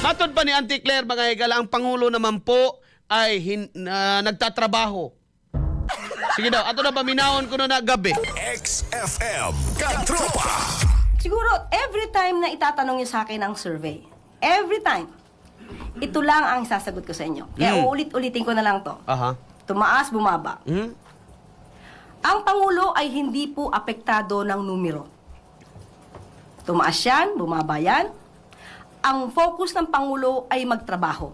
Matod pa ni Auntie Claire, mga higala, ang Pangulo naman po ay nagtatrabaho. Sige daw, ato na paminahon ko na gabi. XFM Katropa. Siguro, every time na itatanong niyo sa akin ang survey, every time, ito lang ang sasagot ko sa inyo. Kaya uulit-ulitin ko na lang to. Aha. Tumaas, bumaba. Hmm? Ang Pangulo ay hindi po apektado ng numero. Tumaas yan, bumaba yan. Ang focus ng Pangulo ay magtrabaho.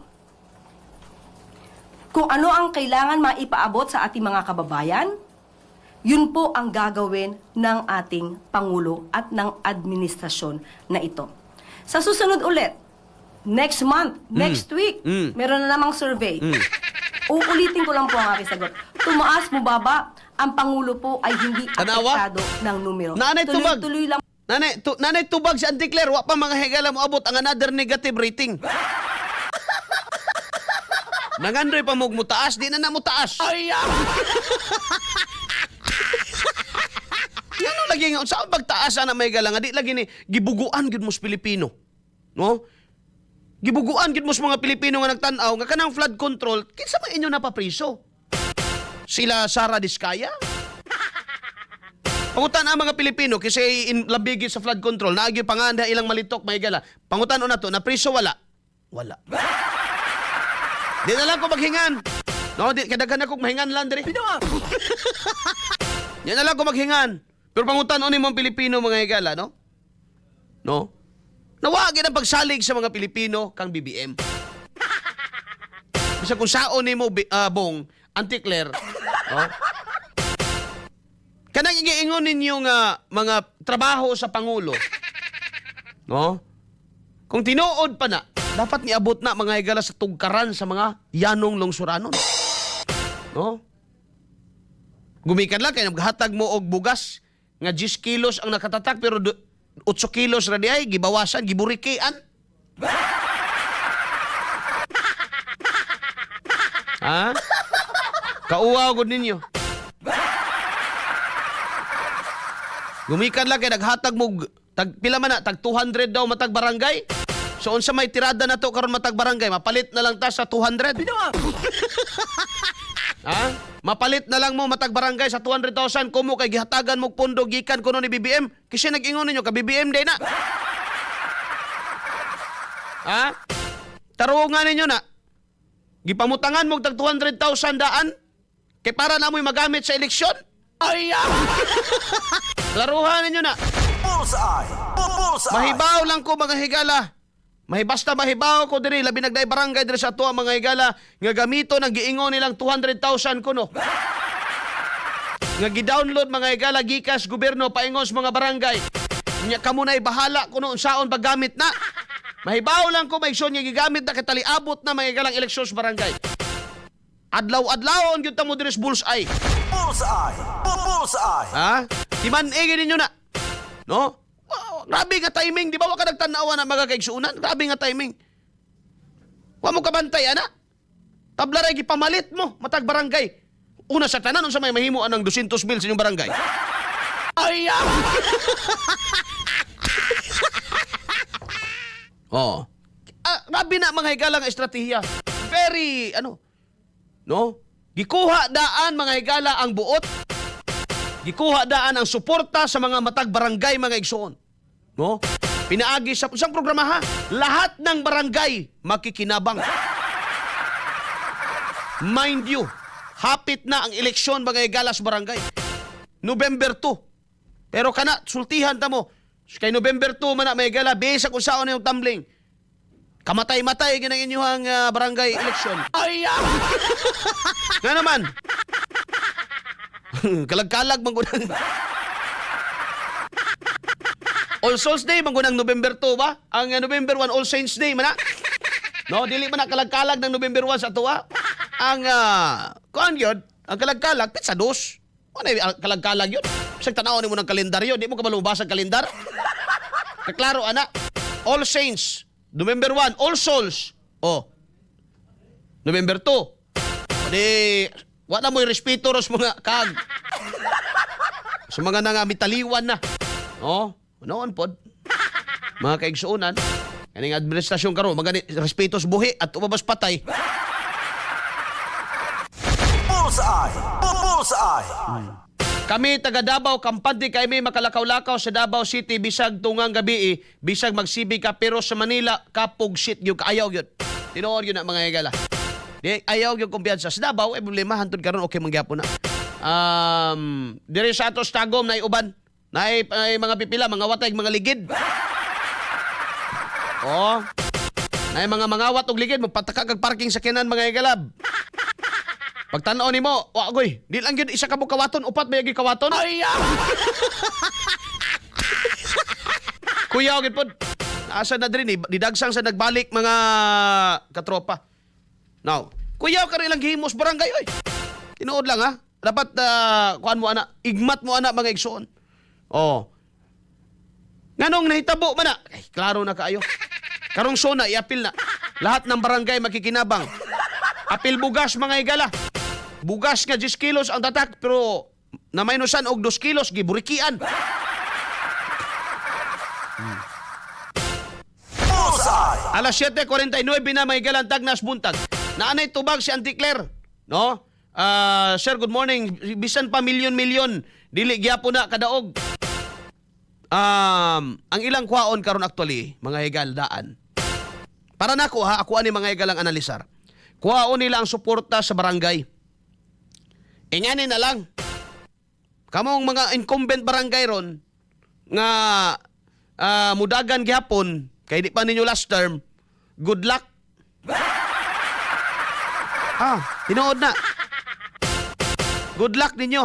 Kung ano ang kailangan maipaabot sa ating mga kababayan, yun po ang gagawin ng ating Pangulo at ng administrasyon na ito. Sa susunod ulit, next month, next week, meron na namang survey. Uulitin ko lang po ang aking sagot. Tumaas, bumaba, ang Pangulo po ay hindi Tanawa? apektado ng numero. Nanay, tubag. Tuloy-tuloy lang. Nanay, tubag si Auntie Claire, wa pa mga higala mo abot ang another negative rating. Nangandoy pa mo mutaas, di na mutaas. Ay, Yan lagi nga, saan pagtaas na may higala nga, di lagi ni, gibuguan gid mo sa Pilipino. No? Gibuguan gid mo sa mga Pilipino nga nagtanaw nga kanang flood control, kinsa man inyo napapriso? Sila Sara Diskaya? Pangutan ang mga Pilipino kasi labigi sa flood control, naagyo panganda ilang malitok may gala. Pangutan na to, na priso wala. Wala. Di na lang ko maghingan. No, di kadaghan ako mahingan lang diri. Di na lang ko maghingan. Pero pangutan ni mga Pilipino mga higala, no? No? Nawagi na pagsalig sa mga Pilipino kang BBM. Bisa kung saon ni mo Bong, Auntie Claire, no? Kanang igiingon ninyo nga mga trabaho sa Pangulo, no? Kung tinuod pa na, dapat niabot na mga higala sa tugkaran sa mga yanong lungsuranon. No? Gumikan lang kay naghatag mo og bugas nga 10 kilos ang nakatatak pero 8 kilos ra di ay gibawasan, giburikian. Ha? Kauaw gud ninyo. Gumikan lang kay naghatag mo tag pila man na tag 200 daw matag barangay. So unsa may tirada na to karon matag barangay, mapalit na lang ta sa 200. Ha? Mapalit na lang mo matag barangay sa 200,000 kumo kay gihatagan mo pondo gikan kuno ni BBM. Kasi nag-ingon ninyo ka BBM day na. Ha? Tarungan ninyo na. Gipamutangan mo tag 200,000 daan kay para na mo'y magamit sa eleksyon. Ay! Laruhan ninyo na. Bullseye. Bullseye. Mahibaw lang ko mga higala. Basta mahibaw ko diri labi nagday barangay diri sa ato mga higala nga gamito nang giingon nilang 200,000 kuno. Nga gi-download mga higala gikas gobyerno paingon sa mga barangay. Nya kamo nay bahala kuno unsaon paggamit na. Mahibaw lang ko maigsoon nga gigamit na katali abot na mga higalang eleksyon sa barangay. Adlaw-adlawon gyud ta mo diri sa bullseye. Bullseye. Bullseye. Ha? Timan-igi ninyo na. No? Wow, grabe nga timing. Di ba waka nagtanawa na magakaigsuunan? Grabe nga timing. Wa mo kabantay, ana? Tablaray gipamalit mo, matag barangay. Una sa tanan, unsa may mahimuan ng 200 mil sa inyong barangay? Ay! Oh. Grabe na mga higalang estratehiya. Very, no? Gikuha daan mga higala ang buot. Gikuha daan ang suporta sa mga matag barangay mga igsoon. No? Pinaagi sa isang programa ha. Lahat ng barangay makikinabang. Mind you, hapit na ang eleksyon mga higala sa barangay. November 2. Pero kana, sultihan ta mo. Kay November 2 man na mga higala, bisa kung saan yung tumbling. Kamatay-matay ginang inyong barangay election. Ay! Nga naman. Kalag-kalag manggunang. All Souls Day manggunang November 2 ba? Ang November 1 All Saints Day man na. No, dili man na kalag-kalag ng November 1 sa tuwa. Ang kuan yun, ang kalag-kalag pizza dos. Ano kalag-kalag yun? Bisag tanaw nimo ng kalendaryo, di mo ka malubasa ang kalendar. Kaklaro ana. All Saints November 1, All Souls. Oh. November 2. Di, wala mo'y respeto ros mga kag. Sa mga nanga mitaliwan na. Oh, noon pod. Mga kaigsuunan. Kaning administrasyon karon magani respetos buhi at umabas patay. Bullseye. Bullseye. Kami taga Davao, kampante kay may makalakaw-lakaw sa Davao City bisag tungang gabi bisag magsibi ka pero sa Manila kapog shit gyud kaayaw gyud. Tinuod gyud na mga higala. Di ayaw gyud kumpiyansa sa Davao problema hantud karon okay man gyapon na. Dire sa atos tagom na uban. Nay mga pipila, mga watay, mga ligid. Oh. Nay mga mangawat og ligid magpataka kag parking sakyanan mga higalab. Pagtanaw nimo, wa goy, di lang gyud isa ka kawaton, upat ba gyud kawaton? Ay! Kuya gyud pod. Asa na diri ni didagsang sa nagbalik mga katropa. Now, kuya ka rin lang gihimos barangay oy. Tinuod lang ha. Dapat kuan mo ana, igmat mo ana mga igsoon. Oh. Nganong nahitabo man na? Ay, klaro na kaayo. Karong sona iapil na. Lahat ng barangay makikinabang. Apil bugas mga higala. Bugas nga 10 kilos ang tatak pero na minusan og 2 kilos giburikian. Bullseye. Alas 7:49 na may galantag nas buntag. Naanay tubag si Auntie Claire, no? Sir, good morning. Bisan pa milyon-milyon dili gyapon na kadaog. Ang ilang kwaon karon actually, mga higaldaan. Para nako ha, ako ani mga higalang analisar. Kwaon nila ang suporta sa barangay. Ingani na lang. Kamong mga incumbent barangay ron nga mudagan gihapon kay di pa ninyo last term, good luck. Tinuod na. Good luck ninyo.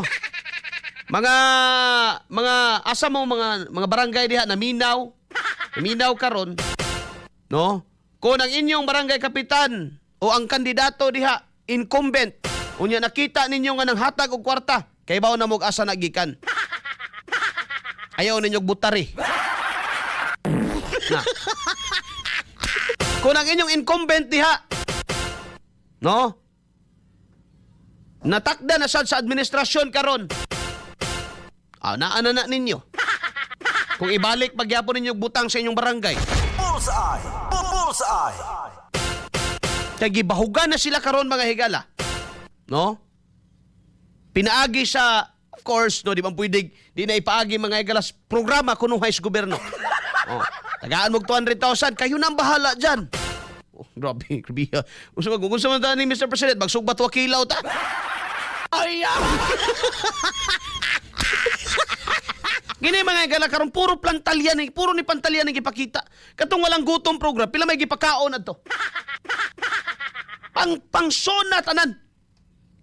Mga asa mo mga barangay diha naminaw. Naminaw karon, no? Kung ang inyong barangay kapitan o ang kandidato diha incumbent, unya nakita ninyo nga nang hatag og kwarta, kay bawo na mog asa nagikan. Ayaw ninyo butari. Na. Kung ang inyong incumbent diha, no? Natakda na sad sa administrasyon karon. Naana na ninyo. Kung ibalik pagyapon ninyo butang sa inyong barangay. Bullseye. Bullseye. Kaya gibahugan na sila karon mga higala. No? Pinaagi sa, of course, no, di ba pwede, di na ipaagi mga higala programa kuno high gobyerno. Oh, tagaan mo 200,000, kayo nang bahala dyan. Oh, grabe. Kung sa man ni Mr. President, magsugbat wakilaw ta. Ay, Gini mga higala karon puro plantalyan, puro ni pantalyan ang ipakita. Katong walang gutom program, pila may gipakaon adto. Pangsona tanan.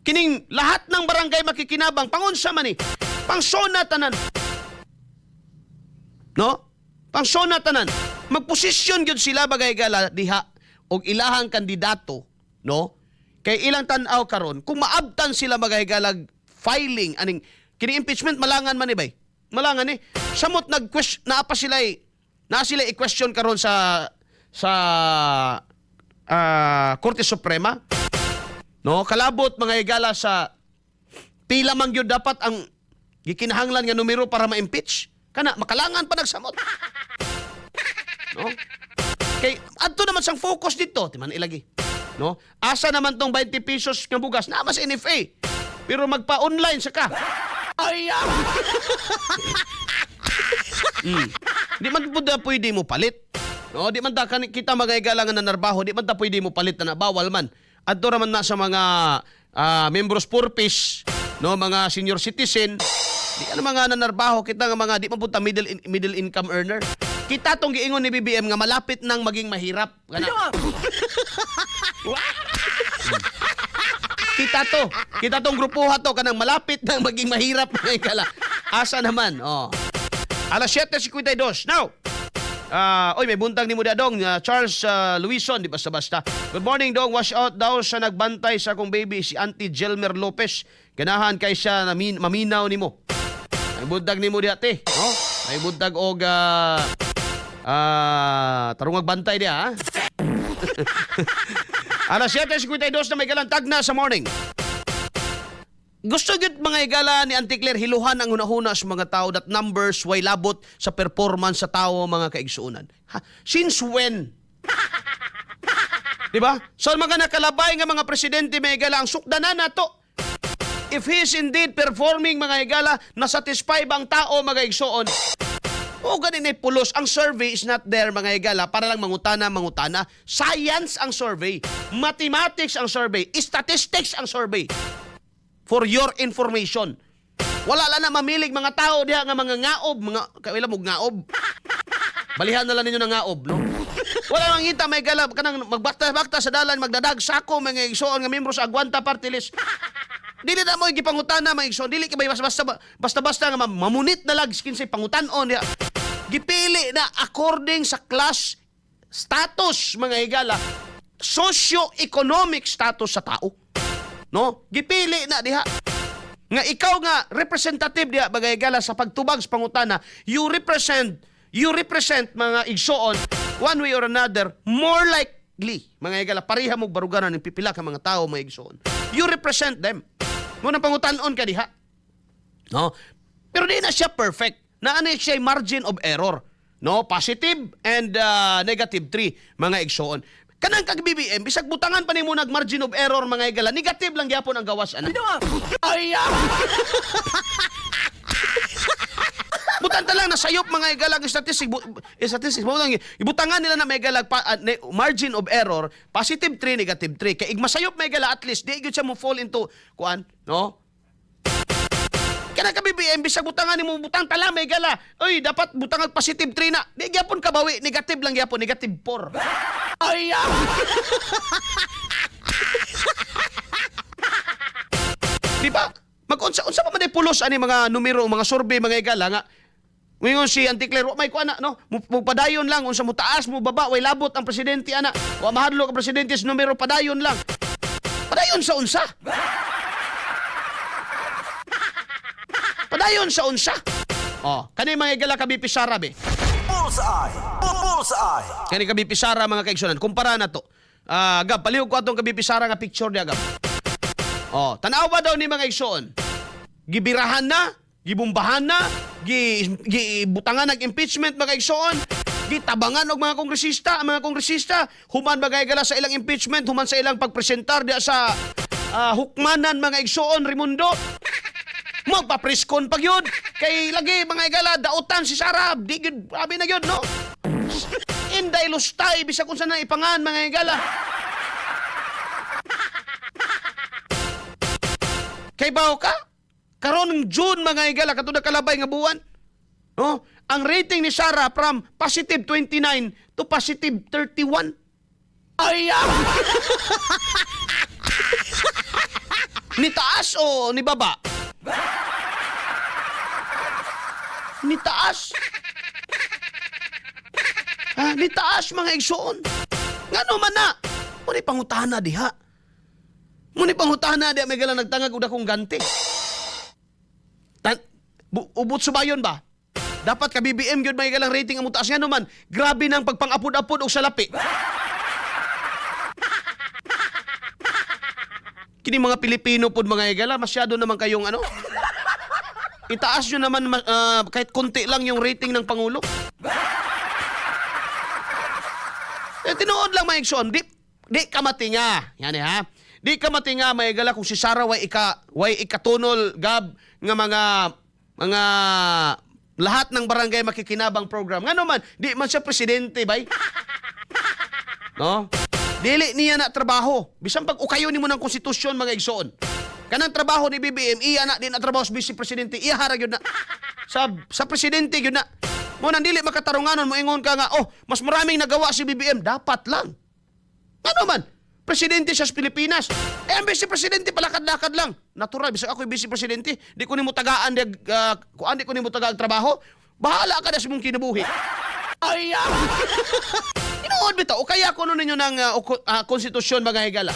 Kining lahat ng barangay makikinabang, pangunsa man pangsona tanan. No? Pangsona tanan. Magposisyon gyud sila bagay gala diha og ilahang kandidato, no? Kay ilang tan-aw karon kung maabtan sila bagay galag filing aning kini impeachment malangan man ni bay. Malangan ni. Samot naapa sila na sila i-question karon sa Korte Suprema. No, kalabot mga higala sa pila man gyud dapat ang gikinahanglan nga numero para ma-impeach. Kana makalangan pa nagsamot. No? Kay adto naman sang focus dito, timan ilagi. No? Asa naman tong 20 pesos nga bugas na mas NFA. Pero magpa-online sa ka. Ay! Di man pwede mo palit. No, di man ta kita mga higala nga nanarbaho, di man ta pwede mo palit na bawal man. Adto raman na sa mga membros purpose, no, mga senior citizen, di ano mga nanarbaho kita nga mga di man punta middle income earner. Kita tong giingon ni BBM nga malapit nang maging mahirap. Kita tong grupuha to kanang malapit nang maging mahirap ngay kala. Asa naman? Oh. Alas 7:52. Now, may buntang ni mo dong Charles Luison, di basta-basta. Good morning dong, wash out daw sa nagbantay sa akong baby si Auntie Jelmer Lopez. Ganahan kay siya na maminaw nimo. May buntag nimo di ate, no? May buntag og tarungag bantay dia, ha? Alas 7:52 na may galantag na sa morning. gusto gyud mga higala ni Auntie Claire hiluhan ang hunahuna sa mga tao that numbers way labot sa performance sa tao mga kaigsuonan. Since when? Diba? So mga nakalabay nga mga presidente mga higala ang sukdanan nato. If he is indeed performing mga higala, nasatisfy bang tao mga igsuon? O ganin ay pulos. Ang survey is not there mga higala para lang mangutana. Science ang survey. Mathematics ang survey. Statistics ang survey. For your information. Wala lang na mamilig mga tao diha nga mga ngaob. Kailan mo ngaob? Balihan na lang ninyo ng ngaob, no? Wala nang kita may higala. Kanang magbakta-bakta sa dalan, magdadag sako mga igsuon nga membro sa Agwanta Party List. Dili na mo gipangutana mga igsoon. Dili kay basta-basta nga mamunit na lag kinsay pangutan-on diha. Gipili na according sa class status mga higala, socio-economic status sa tao. No? Gipili na diha. Nga ikaw nga representative diha mga higala sa pagtubag sa pangutana, you represent mga igsoon one way or another more likely mga higala pareha mo baruganan ng pipila ka mga tao mga igsoon. You represent them. Ngunang pangutan-on ka diha. No? Pero di na siya perfect. Naano siya margin of error. No? Positive and negative 3 mga igsoon. Kanang kag-BBM, bisag butangan pa ni mo nag-margin of error mga igala, negative lang gyapon ang gawas ana. Ay! Butan ta lang nasayop mga igala ang statistics mo lang ibutangan nila na may igala margin of error positive 3 negative 3 kay igmasayop may igala at least di gyud siya mo fall into kuan no kana ka BBM bisag butangan nimo butang tala may igala oy dapat butang positive 3 na di gyapon kabawi negative lang gyapon negative 4 ay di ba unsa pa man pulos ani mga numero mga survey mga igala nga ngayon si Auntie Claire, may kuha na, no? Padayon lang, unsa mo taas mo baba, way labot ang presidente, ana. Wa mahadlo ka presidente sa numero, padayon lang. Padayon sa unsa? Padayon sa unsa? Oh, kani mga igala ka BP Sara, be. Bullseye! Bullseye! Kani ka BP Sara, mga kaigsunan. Kumpara na to. Gab, palihog ko atong ka BP Sara nga picture niya, Gab. Oh, tanawa daw ni mga igsuon. Gibirahan na, gibumbahan na, gibutangan nag-impeachment mga igsoon, gitabangan og mga kongresista, human bagay gala sa ilang impeachment, human sa ilang pagpresentar diya sa hukmanan mga igsoon Raimundo. Magpapreskon pag yun. Kay lagi mga igala dautan si Sara, di gyud abi na gyud no. Inday lustay bisag unsa na ipangan mga igala. Kay bawo ka? Karon ng June mga igala katong nakalabay nga buwan. No? Ang rating ni Sara from positive 29 to positive 31. Ay! Ni taas o ni baba? Ni taas. Ni taas mga igsoon. Ngano man na? Muni pangutana diha. Muni pangutana diha may gala nagtangag og dakong ganti. Ubot subayon ba? Dapat ka BBM gyud may galang rating ang mutaas nga naman. Grabe nang pagpang-apod-apod og salapi. Kini mga Pilipino pod mga igala masyado naman kayong ano. Itaas nyo naman kahit konti lang yung rating ng Pangulo. Tinuod lang mga igsoon, di ka matinga. Yan ha. Di ka matinga may igala kung si Sara way ikatunol gab nga mga lahat ng barangay makikinabang program. Nga naman, di man siya presidente, bay? No? Dili niya na trabaho. Bisan pag ukayo ni mo ng konstitusyon, mga igsoon. Kanang trabaho ni BBM, iya na din na trabaho sa vice presidente. Iya harag yun na. Sa presidente yun na. Mo nang dili makatarunganon mo ingon ka nga, mas maraming nagawa si BBM. Dapat lang. Nga naman, presidente siya sa Pilipinas. Ang vice presidente palakad-lakad lang. Natural, bisag ako'y vice presidente, di ko nimo tagaan di ko nimo tagaan trabaho. Bahala ka na sa mong kinabuhi. Ay! Inuod bitaw, o kaya ko ninyo ng konstitusyon mga higala.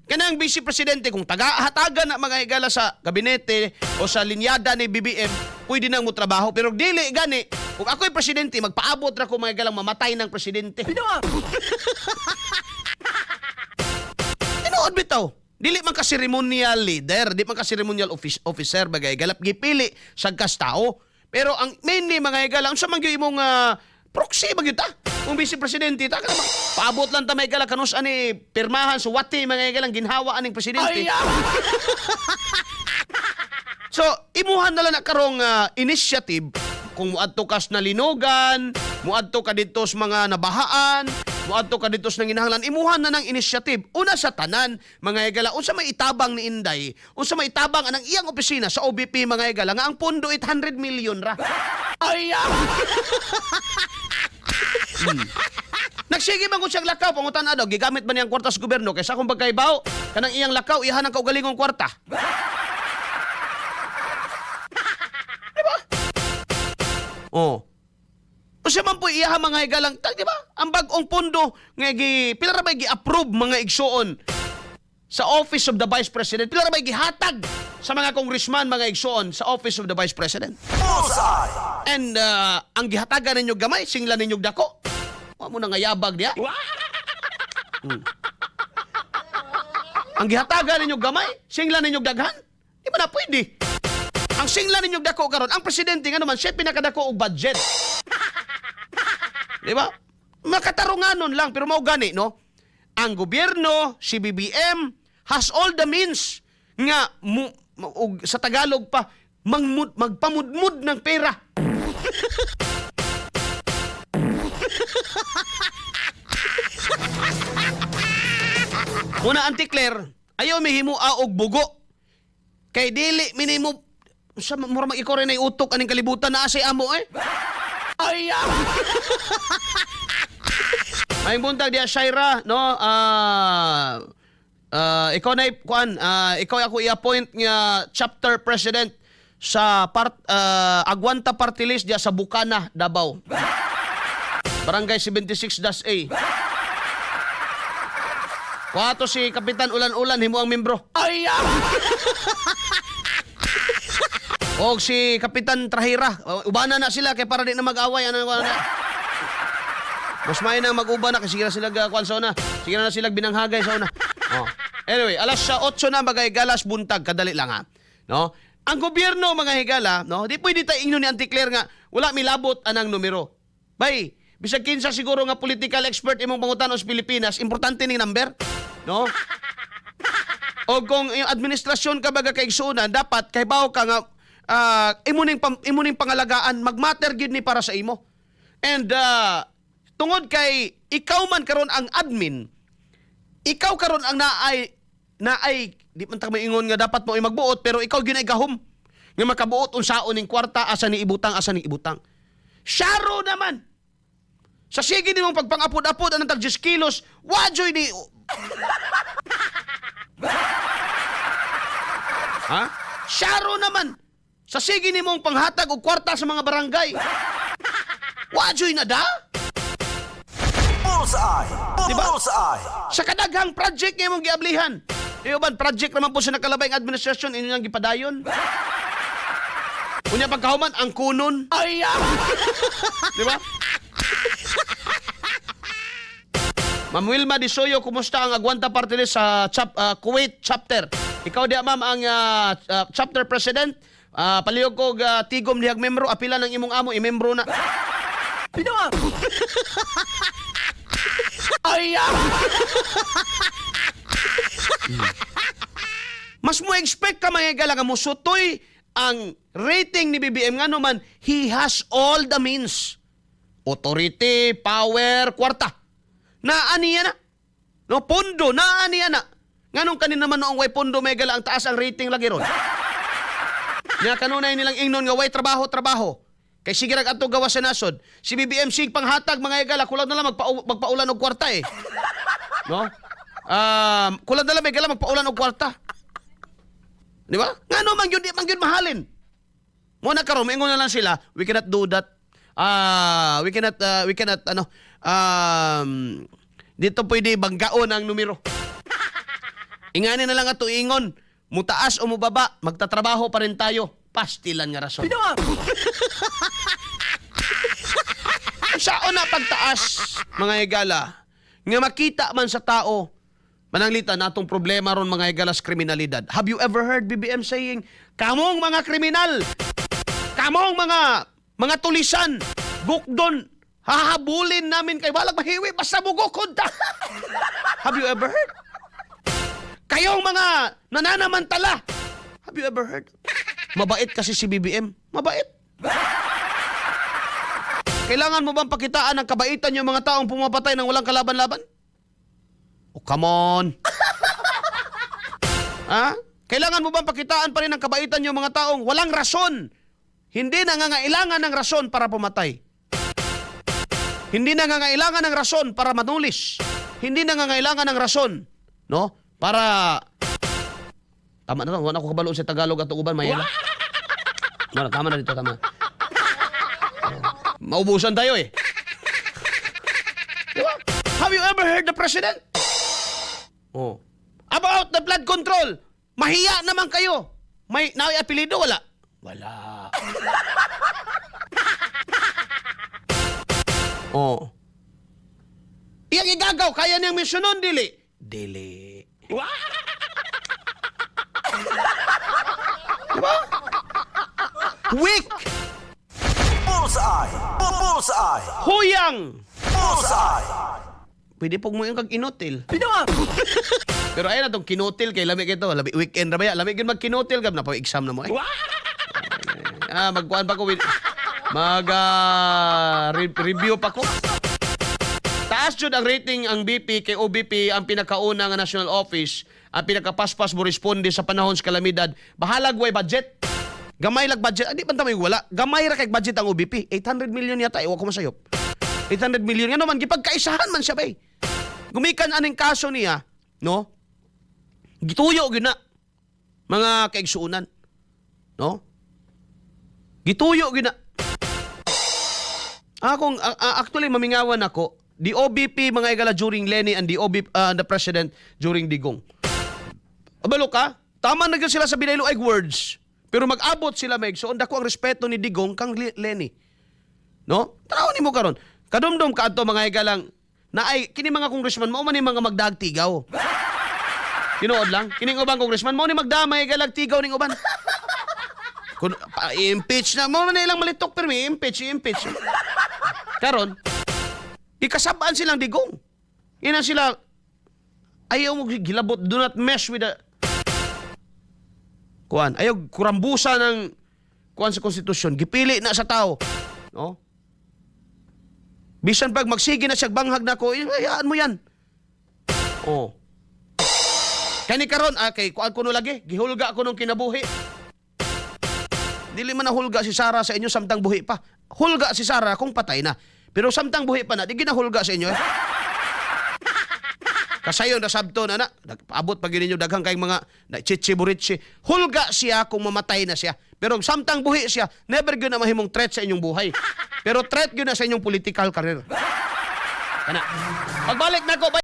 Kanang vice presidente kung taga-hatagan na mga higala sa gabinete o sa linyada ni BBM, pwede nang mo trabaho. Pero dili gani, kung ako'y presidente, magpaabot ra ko mga higala mamatay ng presidente. Inuod bitaw. dili man ka ceremonial leader, di man ka ceremonial officer bagay galap gipili sa kastao. Pero ang mainly mga higala, unsa man gyud imong proxy ba gyud ta? Kung vice presidente ta ka paabot lang ta may higala kanus ani pirmahan suwati mga higala ginhawa aning presidente. So, imuhan na lang na karong initiative kung muadto kas na linugan, muadto ka dito sa mga nabahaan, muadto ka dito sa nanginahanglan, imuhan na ng initiative. Una sa tanan, mga higala, unsa may itabang ni Inday, unsa may itabang anang iyang opisina sa OBP, mga higala, nga ang pondo 800 million ra. Nagsige man ko siyang lakaw, pangutan na daw, gigamit ba niyang kwarta sa gobyerno, kaysa kung pagkaibaw, kanang iyang lakaw, iyahan ang kaugalingong kwarta. Oh. O siya man po iyaha mga higalang, di ba? Ang bagong pondo nga pila ra ba gi-approve mga igsuon sa Office of the Vice President? Pila ra ba gihatag sa mga congressman mga igsuon sa Office of the Vice President? Bullseye. And ang gihatagan ninyo gamay, singla ninyo dako. Wa mo na nga yabag diya. Ang gihatagan ninyo gamay, singla ninyo daghan. Di ba na pwede? Ang singla ninyong dako karon, ang presidente nga naman, siya pinakadako og budget. Di ba? Makatarunganon lang, pero mao gani, no? Ang gobyerno, si BBM, has all the means nga, sa Tagalog pa, magpamudmud ng pera. Muna, Auntie Claire, ayaw mihimo og bugo. Kay dili, minimo, sa mura mag-ikaw rin ay utok aning kalibutan na asay amo eh. May buntag diya Shaira, no? Ikaw na kuan, ikaw ako i-appoint nga chapter president sa Aguanta Party List diya sa Bukana, Davao. Barangay 76-A. Kuha si Kapitan Ulan-Ulan, himo ang membro. O si Kapitan Trahira, ubana na sila kay para di na mag-away. Mas may na mag-uba na kasi sige na sila kuan sa una. Sige na sila binanghagay sa una. Oh. Anyway, alas 8 na bagay galas buntag kadali lang ha. No? Ang gobyerno mga higala, no, di pwede ta ingon ni Auntie Claire nga wala milabot anang numero. Bay, bisag kinsa siguro nga political expert imong pangutan sa Pilipinas, importante ning number, no? O kung yung administrasyon ka baga kay igsuunan, dapat kay bawo ka nga imuning pangalagaan, magmatter gyud ni para sa imo. And tungod kay ikaw man karon ang admin, ikaw karon ang naay di man ta maingon nga dapat mo magbuot, pero ikaw gyud ay gahom nga makabuot unsaon ning kwarta, asa ni ibutang. Syaro naman. Sa sige nimong pagpangapod-apod anang tag 10 kilos, wajoy ni ha? Syaro naman. Sa sige ni mong panghatag og kwarta sa mga barangay. Wajoy na da? Bullseye. Diba? Bullseye. Sa kadaghang project nga mong giablihan. Iuban, project naman po sa nakalabay ng administrasyon, inyo nang gipadayon. Unya pagkahuman, ang kunon. Diba? Ma'am Wilma Disoyo, kumusta ang Aguanta Party List sa Kuwait chapter? Ikaw diya, ma'am, ang chapter president. Palihog ko tigom dihag membro, apila ng imong amo, i-membro na. Pinawa! Mas mo expect ka mga gala nga mo sutoy ang rating ni BBM nga naman, he has all the means. Authority, power, kwarta. Naaniya na. No, pondo, naaniya na. Nganong kanin naman noong way pondo may gala ang taas ang rating lagi ron. Nga kanunay nilang ingnon nga way trabaho. Kay sige rag ato gawa sa nasod. Si BBM sig panghatag mga igala kulang na lang magpaulan og kwarta eh. No? Kulang na lang may gala magpaulan og kwarta. Di ba? Ngano man gyud di man gyud mahalin. Mo na karon ingon na lang sila, we cannot do that. We cannot dito pwede banggaon ang numero. Ingani na lang ato ingon, mutaas o mubaba, magtatrabaho pa rin tayo. Pastilan nga rason. Saan na pagtaas, mga higala, nga makita man sa tao mananglita natong problema ron mga igalas kriminalidad. Have you ever heard BBM saying, kamong mga kriminal, kamong mga tulisan, gukdon, hahabulin namin kay walang mahiwi, basta bugokod ta. Have you ever heard? Kayong mga nananamantala. Have you ever heard? Mabait kasi si BBM. Mabait. Kailangan mo bang pakitaan ng kabaitan yung mga taong pumapatay ng walang kalaban-laban? Oh, come on. Ha? Kailangan mo bang pakitaan pa rin ng kabaitan yung mga taong walang rason? Hindi nangangailangan ng rason para pumatay. Hindi nangangailangan ng rason para manulis. Hindi nangangailangan ng rason, no? Para tama na lang, wala ko kabalo sa Tagalog at uban mayela. No, tama na dito, tama. Maubusan tayo eh. Diba? Have you ever heard the president? Oh. About the blood control. Mahiya naman kayo. May apelido wala? Wala. Oh. Iyang igagaw, kaya niyang misyonon, dili? Dili. Diba? Weak. Bullseye. Bullseye. Huyang. Bullseye. Pwede pong mo yung kag-inutil. Pero ayan na itong kinutil kay lamig ito. Weekend na ba yan? Lamig yun mag-kinutil ka na pa exam na mo eh. Magkuhan pa ko. Review pa ko. Taas jud ang rating ang BP kay OBP ang pinakauna nga national office, ang pinakapaspas mo responde sa panahon sa kalamidad. Bahalag way budget. Gamay lag budget. Di ba tama yung wala? Gamay ra kay budget ang OBP. 800 million yata. Iwa ko masayop. 800 million. Nga naman, gipagkaisahan man siya bay. Gumikan aning kaso niya, no? Gituyo gina mga kaigsuunan. No? Gituyo gina. Actually, mamingawan ako. The OBP, mga igala, during Lenny and the President during Digong. Abalo ka? Tama na sila sa binayloig words. Pero mag-abot sila, Meg. So, dako ang respeto ni Digong kang Lenny. No? Taraw ni mo karon. Kadumdum ka ato, mga igalang, na ay, kini mga congressman, mao man ni mga magdagtigaw. Tinuod lang. Kining ubang congressman, mao ni magdamay galag tigaw ning uban. Kung i-impeach na, mao man ilang malitok pero i-impeach. Karon, ikasabaan silang Digong. Ina sila, ayaw mo gilabot, do not mess with the kuan. Ayaw kurambusa ng kuan sa konstitusyon. Gipili na sa tao. No? Bisan pag magsige na siya banghag na ko, hayaan mo yan. Oh. Kani karon, kay kuan ko no lagi, gihulga ko nung kinabuhi. Dili man nahulga si Sarah sa inyo samtang buhi pa. Hulga si Sarah kung patay na. Pero samtang buhi pa na, di ginahulga sa inyo eh. Kasayon na sabto na abot pag ninyo daghang kayong mga chichi-burichi. Hulga siya kung mamatay na siya. Pero samtang buhi siya, never gyud na mahimong threat sa inyong buhay. Pero threat gyud na sa inyong political career. Kana. Pagbalik na ko,